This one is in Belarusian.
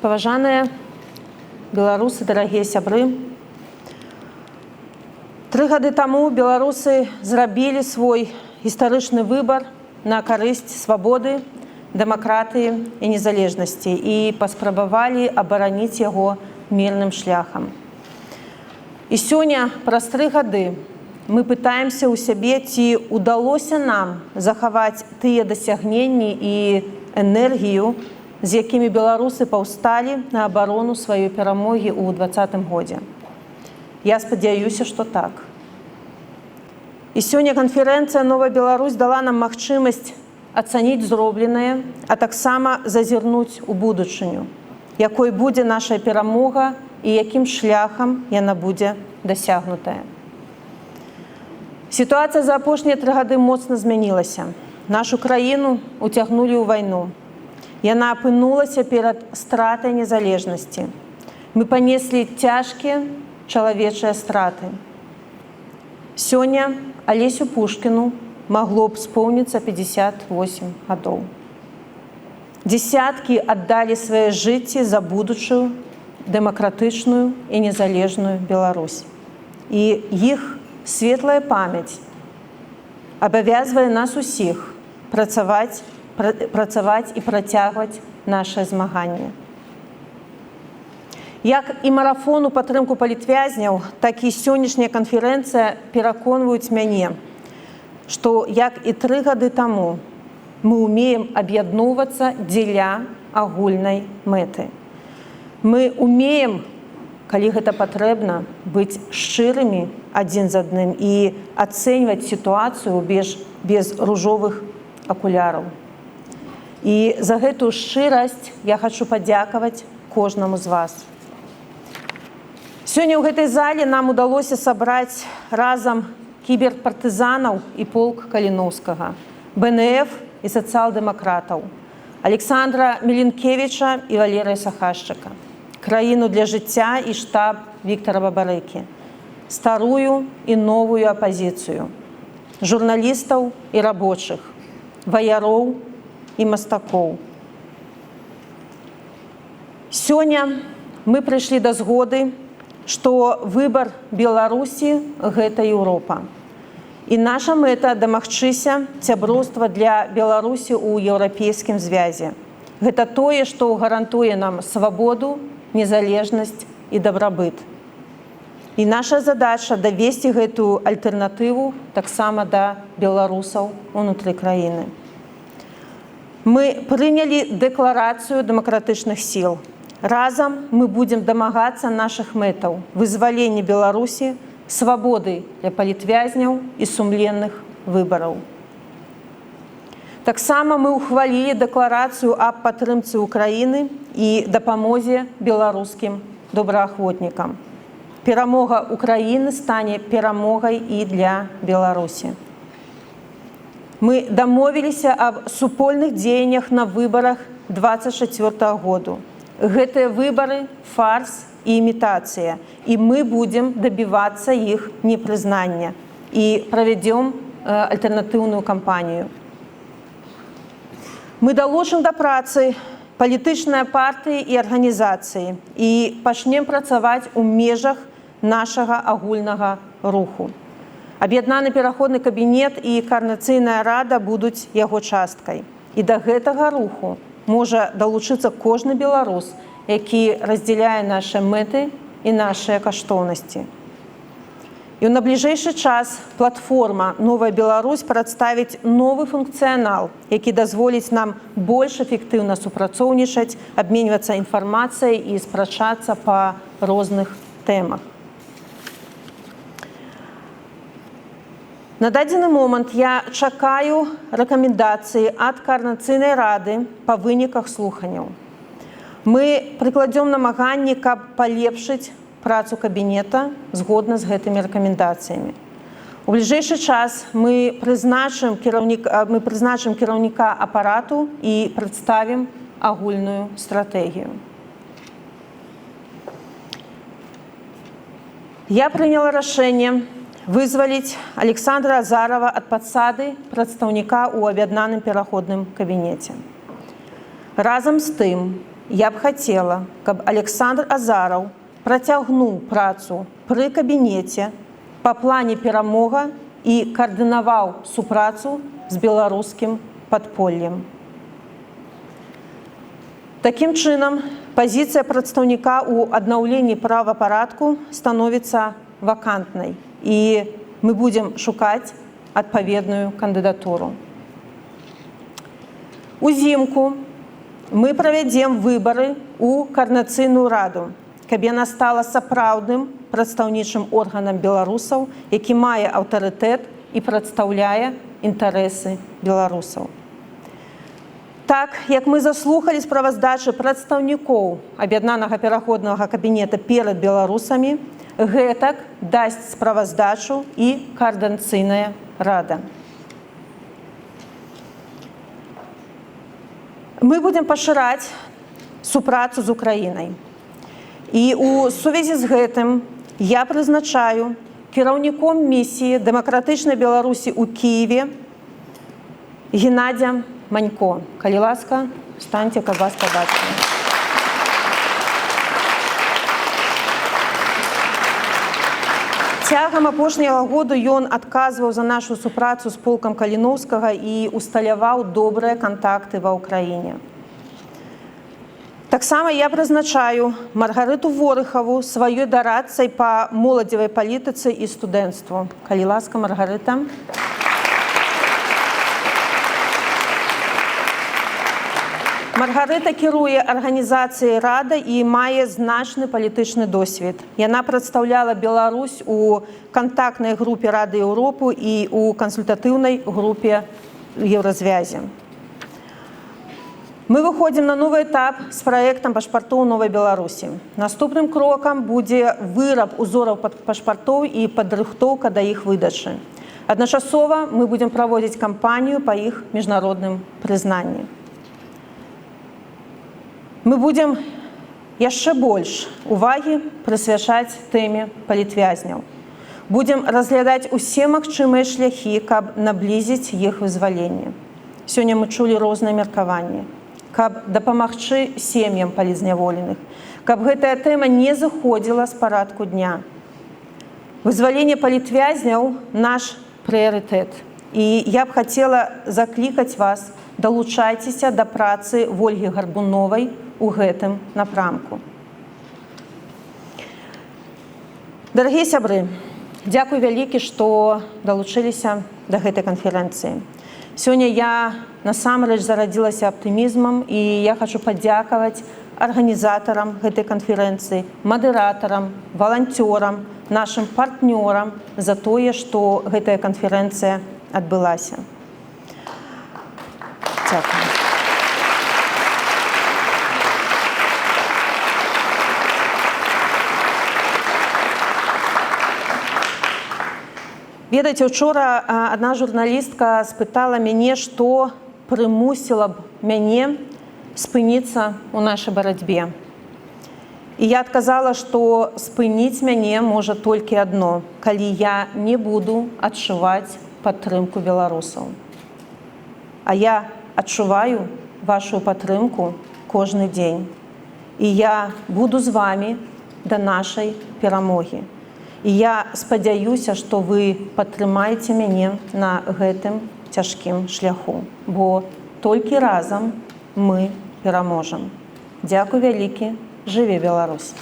Паважаныя беларусы, дарагія сябры. 3 гады таму беларусы зрабілі свой гістарычны выбар на карысць свабоды, дэмакратыі і незалежнасці і паспрабавалі абараніць яго мірным шляхам. І сёння, праз 3 гады, мы пытаемся ў сябе, ці ўдалося нам захаваць тыя дасягненні і энергію, з якімі беларусы паўсталі на абарону сваёй перамогі ў 2020 годзе. Я спадзяюся, што так. І сёння канферэнцыя «Новая Беларусь» дала нам магчымасць ацаніць зробленае, а таксама зазірнуць у будучыню, якой будзе наша перамога і якім шляхам яна будзе дасягнутая. Сітуацыя за апошнія 3 гады моцна змянілася. Нашу краіну уцягнулі ў вайну. Яна апынулася перад стратай незалежнасці. Мы панеслі цяжкія чалавечыя страты. Сёння Алесю Пушкіну магло б споўніцца 58 гадоў. Дзесяткі аддалі свае жыцці за будучую, дэмакратычную і незалежную Беларусь. І іх светлая памяць абавязвае нас усіх працаваць і працягваць нашае змаганне. Як і марафон у падтрымку палітвязняў, так і сённяшняя канферэнцыя пераконваюць мяне, што, як і 3 гады таму, мы ўмеем аб'ядноўвацца дзеля агульнай мэты. Мы ўмеем, калі гэта патрэбна, быць шчырымі адзін з адным і ацэньваць сітуацыю без ружовых акуляраў. І за гэтую шчырасць я хачу падзякаваць кожнаму з вас. Сёння ў гэтай зале нам удалося сабраць разам кіберпартызанаў і полк Каліноўскага, БНФ і сацыял-дэмакратаў, Александра Міленкевіча і Валерыя Сахашчыка, краіну для жыцця і штаб Віктара Бабарэкі, старую і новую апазіцыю, журналістаў і рабочых, ваяроў і мастакоў. Сёння мы прыйшлі да згоды, што выбар Беларусі – гэта Еўропа. І наша мэта дамагчыся сяброўства для Беларусі ў еўрапейскім звязе. Гэта тое, што гарантуе нам свабоду, незалежнасць і дабрабыт. І наша задача давесці гэтую альтэрнатыву таксама да беларусаў унутры краіны. Мы прынялі дэкларацыю дэмакратычных сіл. Разам мы будзем дамагацца нашых мэтаў, вызвалення Беларусі, свабоды для палітвязняў і сумленных выбараў. Таксама мы ухвалілі дэкларацыю аб падтрымцы Украіны і дапамозе беларускім добраахвотнікам. Перамога Украіны стане перамогай і для Беларусі. Мы дамовіліся аб супольных дзеяннях на выбарах 2024 году. Гэтыя выбары – фарс і імітацыя, і мы будзем дабівацца іх непрызнання і правядзём альтэрнатыўную кампанію. Мы далучым да працы палітычныя партыі і арганізацыі і пачнем працаваць у межах нашага агульнага руху. Аб'яднаны пераходны кабінет і каардынацыйная рада будуць яго часткай. І да гэтага руху можа далучыцца кожны беларус, які раздзяляе нашы мэты і нашыя каштоўнасці. І ў набліжэйшы час платформа «Новая Беларусь» прадставіць новы функцыянал, які дазволіць нам больш эфектыўна супрацоўнічаць, абменьвацца інфармацыяй і спрачацца па розных тэмах. На дадзены момант я чакаю рэкамендацыі ад каардынацыйнай рады па выніках слуханняў. Мы прыкладзём намаганні, каб палепшыць працу кабінета згодна з гэтымі рэкамендацыямі. У бліжэйшы час мы прызначым кіраўніка апарату і прадставім агульную стратэгію. Я прыняла рашэнне вызваліць Александра Азарова ад пасады прадстаўніка ў аб'яднаным пераходным кабінеце. Разам з тым, я б хацела, каб Александр Азараў працягнуў працу пры кабінеце па плане перамога і каардынаваў супрацу з беларускім падполлем. Такім чынам, пазіцыя прадстаўніка ў аднаўленні правапарадку становіцца вакантнай, і мы будзем шукаць адпаведную кандыдатуру. Узімку мы правядзем выбары ў Коордынацыйную раду, каб яна стала сапраўдным прадстаўнічым органам беларусаў, які мае аўтарытэт і прадстаўляе інтарэсы беларусаў. Так, як мы заслухалі справаздачы прадстаўнікоў Аб'яднанага пераходнага кабінета перад беларусамі, гэтак дасць справаздачу і Коордынацыйная рада. Мы будем пашыраць супрацу з Украінай. І ў сувязі з гэтым я прызначаю кіраўніком місіі Дэмакратычнай Беларусі ў Кіеве Геннадзя Манько. Калі ласка, станьце, каб вас пабачылі. Цягам апошняга году ён адказваў за нашу супрацу з полкам Каліноўскага і усталяваў добрыя кантакты ва ўкраіне. Таксама я прызначаю Маргарыту Ворыхаву сваёй дарадцай па моладзевай палітыцы і студэнцтву. Калі ласка, Маргарыта. Маргарыта кіруе арганізацыяй рада і мае значны палітычны досвед. Яна прадстаўляла Беларусь у кантактнай групе Рады Еўропы і ў кансультатыўнай групе Еўразвязі. Мы выходзім на новы этап з праектам пашпартоў Новай Беларусі. Наступным крокам будзе выраб узораў пашпартоў і падрыхтоўка да іх выдачы. Адначасова мы будзем праводзіць кампанію па іх міжнародным прызнанні. Мы будем яшчэ больш увагі прысвячаць тэме палітвязняў. Будем разглядаць усе магчымыя шляхі, каб наблізіць іх вызваленне. Сёння мы чулі розныя меркаванні. Каб дапамагчы сем'ям палітзняволеных, каб гэтая тэма не зыходзіла з парадку дня. Вызваленне палітвязняў – наш прыярытэт. І я б хацела заклікаць вас, далучайцеся да працы Вольгі Гарбуновай у гэтым напрамку. Дарагія сябры, дзякуй вялікі, што далучыліся да гэтай канферэнцыі. Сёння я насамрэч зарадзілася аптымізмам, і я хачу падзякаваць арганізатарам гэтай канферэнцыі, мадэратарам, валанцёрам, нашым партнёрам за тое, што гэтая канферэнцыя адбылася. Дзякуй. Ведаеце, учора адна журналістка спытала мяне, што прымусіла б мяне спыніцца ў нашай барацьбе. І я адказала, што спыніць мяне можа толькі адно, калі я не буду адчуваць падтрымку беларусаў. А я адчуваю вашу падтрымку кожны дзень. І я буду з вамі да нашай перамогі. І я спадзяюся, што вы падтрымаеце мяне на гэтым цяжкім шляху, бо толькі разам мы пераможам. Дзякуй вялікі, жыве Беларусь!